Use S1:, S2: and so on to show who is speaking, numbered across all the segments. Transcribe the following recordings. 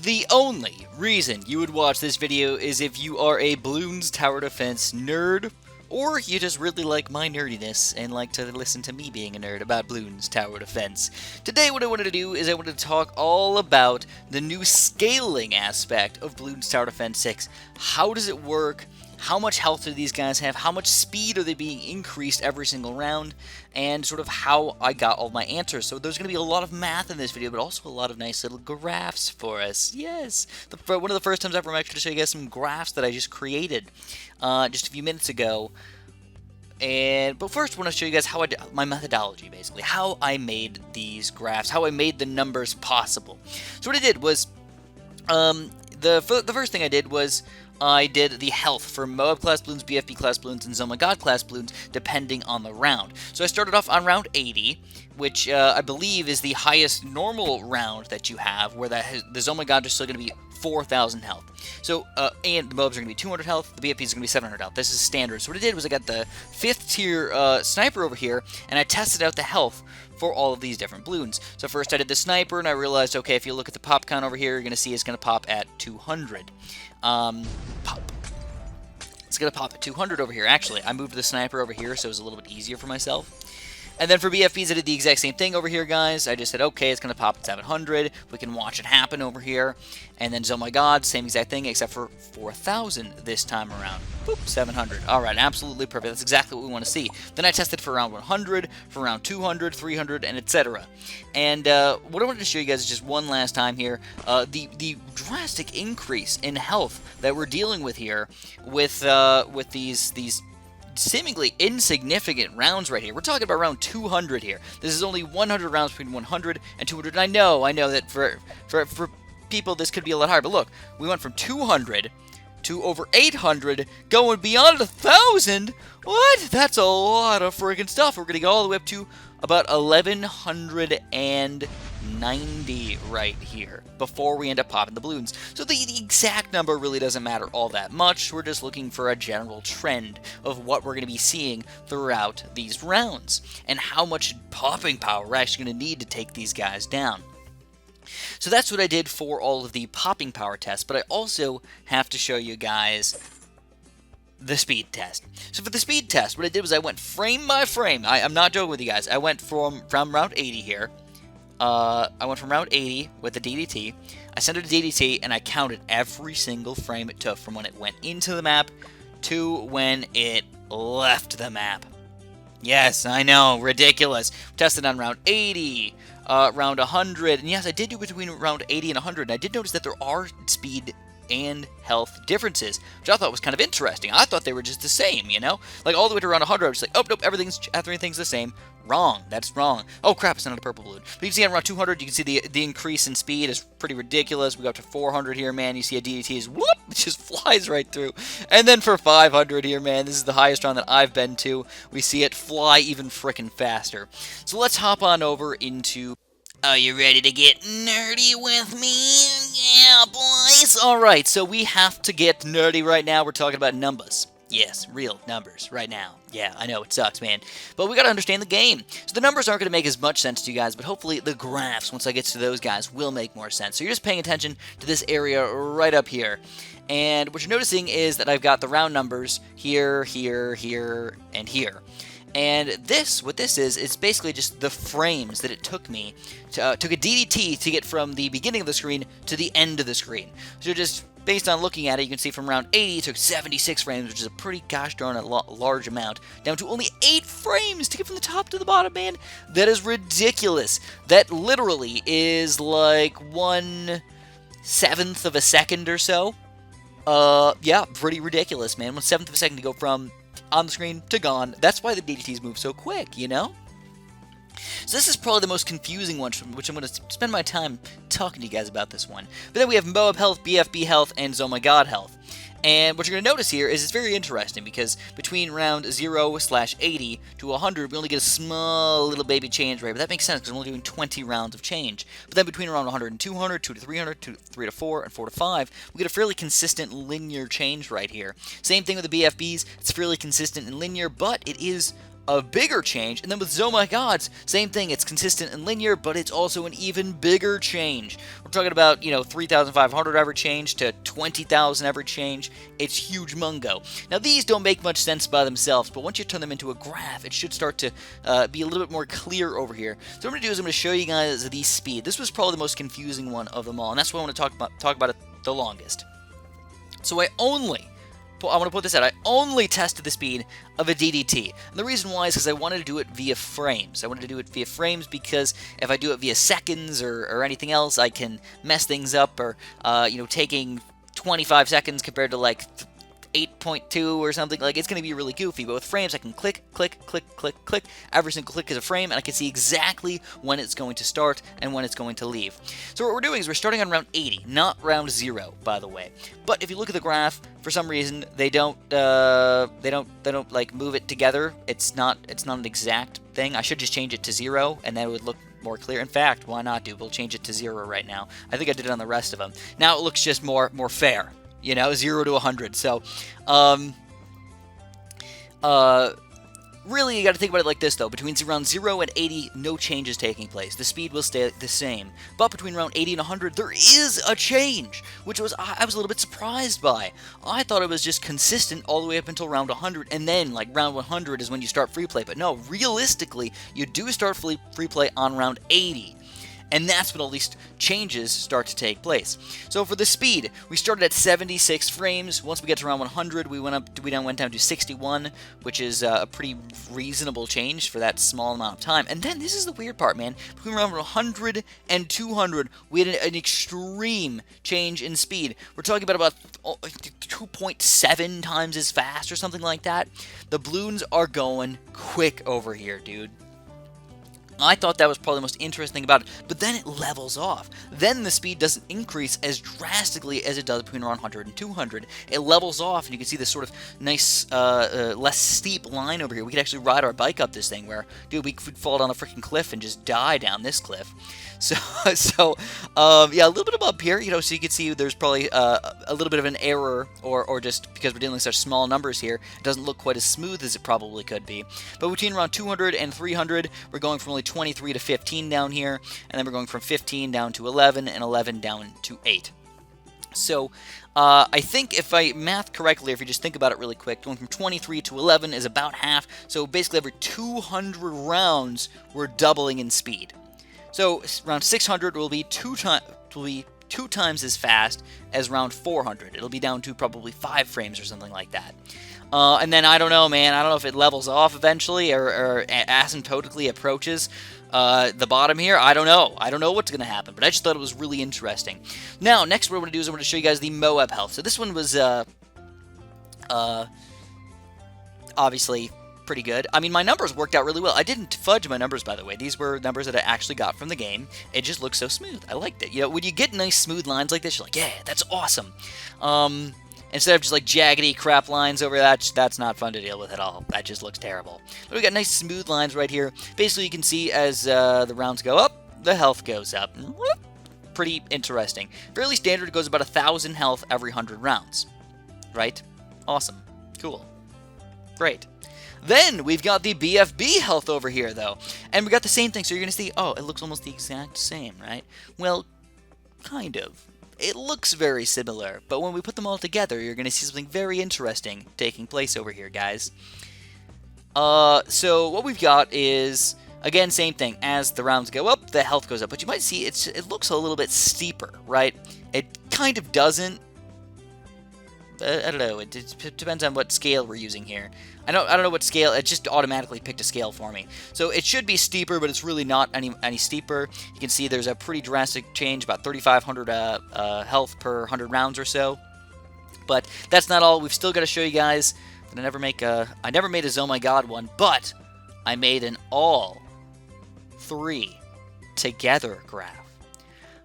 S1: The only reason you would watch this video is if you are a Bloons Tower Defense nerd, or you just really like my nerdiness and like to listen to me being a nerd about Bloons Tower Defense. Today what I wanted to do is I wanted to talk all about the new scaling aspect of Bloons Tower Defense 6. How does it work? How much health do these guys have? How much speed are they being increased every single round? And sort of how I got all my answers. So there's going to be a lot of math in this video, but also a lot of nice little graphs for us. Yes! One of the first times ever I'm actually going to show you guys some graphs that I just created just a few minutes ago. But first I want to show you guys how I did my methodology, basically. How I made these graphs. How I made the numbers possible. So what I did was, the first thing I did was, I did the health for Moab class Bloons, BFB class Bloons, and ZOMG class Bloons, depending on the round. So I started off on round 80, which I believe is the highest normal round that you have, where the ZOMG is still going to be 4,000 health. So, and the Moabs are going to be 200 health, the BFBs are going to be 700 health. This is standard. So what I did was I got the 5th tier sniper over here, and I tested out the health for all of these different Bloons. So first I did the sniper, and I realized, okay, if you look at the pop count over here, you're going to see it's going to pop at 200. Pop. It's going to pop at 200 over here. Actually, I moved the sniper over here, so it was a little bit easier for myself. And then for BFBs, I did the exact same thing over here, guys. I just said, okay, it's going to pop at 700. We can watch it happen over here. And then, oh my god, same exact thing, except for 4,000 this time around. Boop, 700. All right, absolutely perfect. That's exactly what we want to see. Then I tested for around 100, for around 200, 300, and etc. And what I wanted to show you guys is just one last time here, the drastic increase in health that we're dealing with here with these seemingly insignificant rounds right here. We're talking about around 200 here. This is only 100 rounds between 100 and 200. And I know that for people this could be a lot higher, but look, we went from 200 to over 800, going beyond 1,000. What? That's a lot of friggin' stuff. We're gonna go all the way up to about 1,190 right here before we end up popping the Bloons. So the exact number really doesn't matter all that much. We're just looking for a general trend of what we're going to be seeing throughout these rounds and how much popping power we're actually going to need to take these guys down. So that's what I did for all of the popping power tests, but I also have to show you guys the speed test. So for the speed test, what I did was I went frame by frame. I'm not joking with you guys. I went from round 80 here. I went from round 80 with the DDT. I sent it to DDT, and I counted every single frame it took from when it went into the map to when it left the map. Yes, I know, ridiculous. Tested on round 80, round 100, and yes, I did do between round 80 and 100, and I did notice that there are speed and health differences, which I thought was kind of interesting. I thought they were just the same, you know? Like, all the way to around 100, I was like, oh, nope, everything's the same. Wrong. That's wrong. Oh, crap, it's not a purple balloon. But you can see on around 200, you can see the increase in speed is pretty ridiculous. We go up to 400 here, man. You see a DDT is, whoop, it just flies right through. And then for 500 here, man, this is the highest round that I've been to. We see it fly even frickin' faster. So let's hop on over into... Are you ready to get nerdy with me? Yeah, boys! Alright, so we have to get nerdy right now. We're talking about numbers. Yes, real numbers right now. Yeah, I know, it sucks, man. But we gotta understand the game. So the numbers aren't gonna make as much sense to you guys, but hopefully the graphs, once I get to those guys, will make more sense. So you're just paying attention to this area right up here. And what you're noticing is that I've got the round numbers here, here, here, and here. And what this is, it's basically just the frames that it took me, took a DDT to get from the beginning of the screen to the end of the screen. So just based on looking at it, you can see from round 80, it took 76 frames, which is a pretty gosh darn large amount, down to only 8 frames to get from the top to the bottom, man. That is ridiculous. That literally is like 1/7 of a second or so. Yeah, pretty ridiculous, man. 1/7 of a second to go from on the screen to gone. That's why the DDTs move so quick, you know? So this is probably the most confusing one, which I'm going to spend my time talking to you guys about this one. But then we have Moab health, BFB health, and ZOMG health. And what you're going to notice here is it's very interesting because between round 0/80 to 100, we only get a small little baby change rate. But that makes sense because we're only doing 20 rounds of change. But then between around 100 and 200, 2 to 300, 3 to 4, and 4 to 5, we get a fairly consistent linear change right here. Same thing with the BFBs. It's fairly consistent and linear, but it is a bigger change. And then with ZOMG, same thing. It's consistent and linear, but it's also an even bigger change. We're talking about, 3,500 average change to 20,000 average change. It's huge mungo. Now, these don't make much sense by themselves, but once you turn them into a graph, it should start to be a little bit more clear over here. So what I'm going to do is I'm going to show you guys the speed. This was probably the most confusing one of them all, and that's what I want to talk about it the longest. So I want to put this out. I only tested the speed of a DDT. And the reason why is because I wanted to do it via frames. I wanted to do it via frames because if I do it via seconds or anything else, I can mess things up. Or, taking 25 seconds compared to like 8.2 or something, like it's going to be really goofy. But with frames, I can click, click, click, click, click. Every single click is a frame, and I can see exactly when it's going to start and when it's going to leave. So what we're doing is we're starting on round 80, not round 0, by the way. But if you look at the graph, for some reason they don't like move it together. It's not an exact thing. I should just change it to 0, and then it would look more clear. In fact, why not do? We'll change it to 0 right now. I think I did it on the rest of them. Now it looks just more fair. 0 to 100. So, really, you got to think about it like this, though. Between round 0 and 80, no change is taking place. The speed will stay the same. But between round 80 and 100, there is a change, which I was a little bit surprised by. I thought it was just consistent all the way up until round 100, and then, like, round 100 is when you start free play. But no, realistically, you do start free play on round 80. And that's when all these changes start to take place. So for the speed, we started at 76 frames. Once we get to around 100, we went down to 61, which is a pretty reasonable change for that small amount of time. And then this is the weird part, man. Between around 100 and 200, we had an extreme change in speed. We're talking about 2.7 times as fast or something like that. The balloons are going quick over here, dude. I thought that was probably the most interesting thing about it, but then it levels off. Then the speed doesn't increase as drastically as it does between around 100 and 200. It levels off, and you can see this sort of nice, less steep line over here. We could actually ride our bike up this thing where, dude, we could fall down a freaking cliff and just die down this cliff. So yeah, a little bit of up here, so you can see there's probably a little bit of an error, or just because we're dealing with such small numbers here, it doesn't look quite as smooth as it probably could be. But between around 200 and 300, we're going from only 23 to 15 down here, and then we're going from 15 down to 11, and 11 down to 8. So, I think if I math correctly, if you just think about it really quick, going from 23 to 11 is about half, so basically every 200 rounds, we're doubling in speed. So round 600 will be two times as fast as round 400. It'll be down to probably 5 frames or something like that. And then I don't know, man. I don't know if it levels off eventually or asymptotically approaches the bottom here. I don't know. I don't know what's going to happen, but I just thought it was really interesting. Now, next what I'm going to do is I'm going to show you guys the Moab health. So this one was obviously pretty good. I mean, my numbers worked out really well. I didn't fudge my numbers, by the way. These were numbers that I actually got from the game. It just looks so smooth. I liked it. When you get nice smooth lines like this, you're like, yeah, that's awesome. Instead of just like jaggedy crap lines over that's not fun to deal with at all. That just looks terrible. But we got nice smooth lines right here. Basically, you can see as the rounds go up, the health goes up. Pretty interesting. Fairly standard, goes about 1,000 health every 100 rounds. Right? Awesome. Cool. Great. Then we've got the BFB health over here, though. And we got the same thing, so you're going to see, oh, it looks almost the exact same, right? Well, kind of. It looks very similar, but when we put them all together, you're going to see something very interesting taking place over here, guys. So what we've got is, again, same thing. As the rounds go up, the health goes up. But you might see it looks a little bit steeper, right? It kind of doesn't. I don't know. It depends on what scale we're using here. I don't know what scale. It just automatically picked a scale for me. So it should be steeper, but it's really not any steeper. You can see there's a pretty drastic change, about 3,500 health per 100 rounds or so. But that's not all. We've still got to show you guys that I never made a ZOMG one, but I made an all 3 together graph.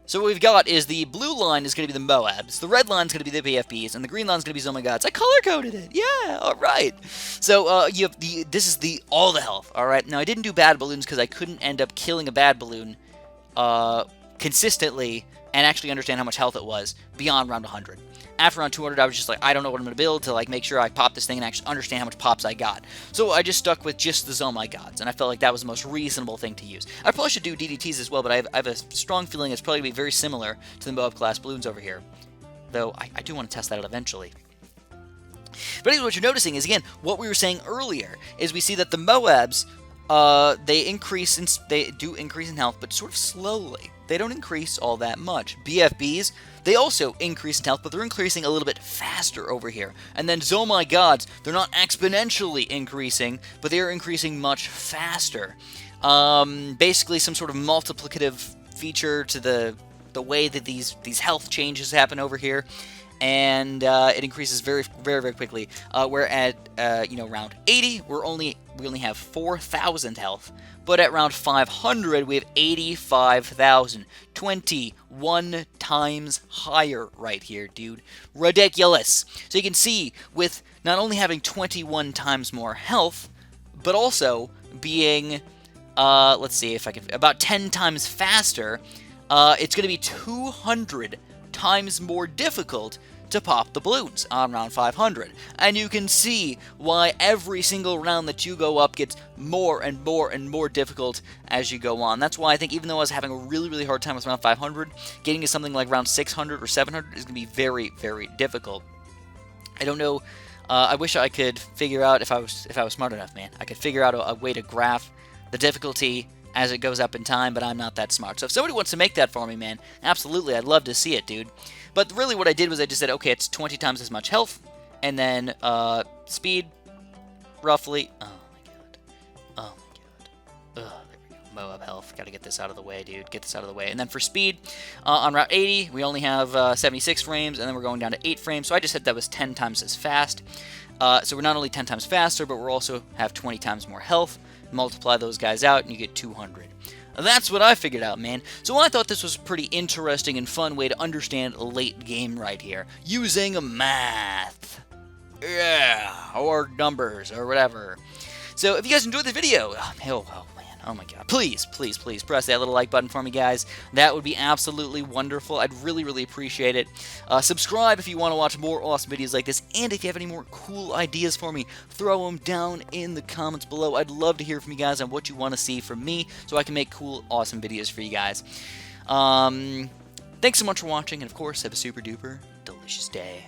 S1: So what we've got is the blue line is going to be the Moabs, the red line is going to be the BFBs, and the green line is going to be ZOMGs. I color-coded it! Yeah! Alright! So, you have this is all the health, alright? Now, I didn't do bad balloons because I couldn't end up killing a bad balloon consistently and actually understand how much health it was beyond round 100. After round 200, I was just like, I don't know what I'm going to build to like make sure I pop this thing and actually understand how much pops I got. So I just stuck with just the ZOMG gods, and I felt like that was the most reasonable thing to use. I probably should do DDTs as well, but I have a strong feeling it's probably going to be very similar to the Moab class balloons over here. Though I do want to test that out eventually. But anyway, what you're noticing is, again, what we were saying earlier, is we see that the Moabs, they do increase in health, but sort of slowly. They don't increase all that much. BFBs, they also increase in health, but they're increasing a little bit faster over here. And then ZOMG gods, they're not exponentially increasing, but they are increasing much faster. Basically, some sort of multiplicative feature to the way that these health changes happen over here. And it increases very, very, very quickly. Where at round 80, we only have 4,000 health, but at round 500 we have 85,000, 21 times higher right here, dude. Ridiculous. So you can see with not only having 21 times more health, but also being, let's see if I can, about 10 times faster. It's going to be 200 times more difficult to pop the balloons on round 500. And you can see why every single round that you go up gets more and more and more difficult as you go on. That's why I think even though I was having a really, really hard time with round 500, getting to something like round 600 or 700 is going to be very, very difficult. I don't know. I wish I could figure out, if I was smart enough, man, I could figure out a way to graph the difficulty as it goes up in time, but I'm not that smart. So if somebody wants to make that for me, man, absolutely, I'd love to see it, dude. But really what I did was I just said, okay, it's 20 times as much health, and then speed, roughly, oh my god, there we go, Moab health, gotta get this out of the way, dude, get this out of the way. And then for speed, on route 80, we only have 76 frames, and then we're going down to 8 frames, so I just said that was 10 times as fast. So we're not only 10 times faster, but we're also have 20 times more health. Multiply those guys out, and you get 200. That's what I figured out, man. So I thought this was a pretty interesting and fun way to understand late game right here, using math. Yeah, or numbers, or whatever. So if you guys enjoyed the video, oh my god, please, please, please press that little like button for me, guys. That would be absolutely wonderful. I'd really, really appreciate it. Subscribe if you want to watch more awesome videos like this, and if you have any more cool ideas for me, throw them down in the comments below. I'd love to hear from you guys on what you want to see from me, so I can make cool, awesome videos for you guys. Thanks so much for watching, and of course, have a super duper delicious day.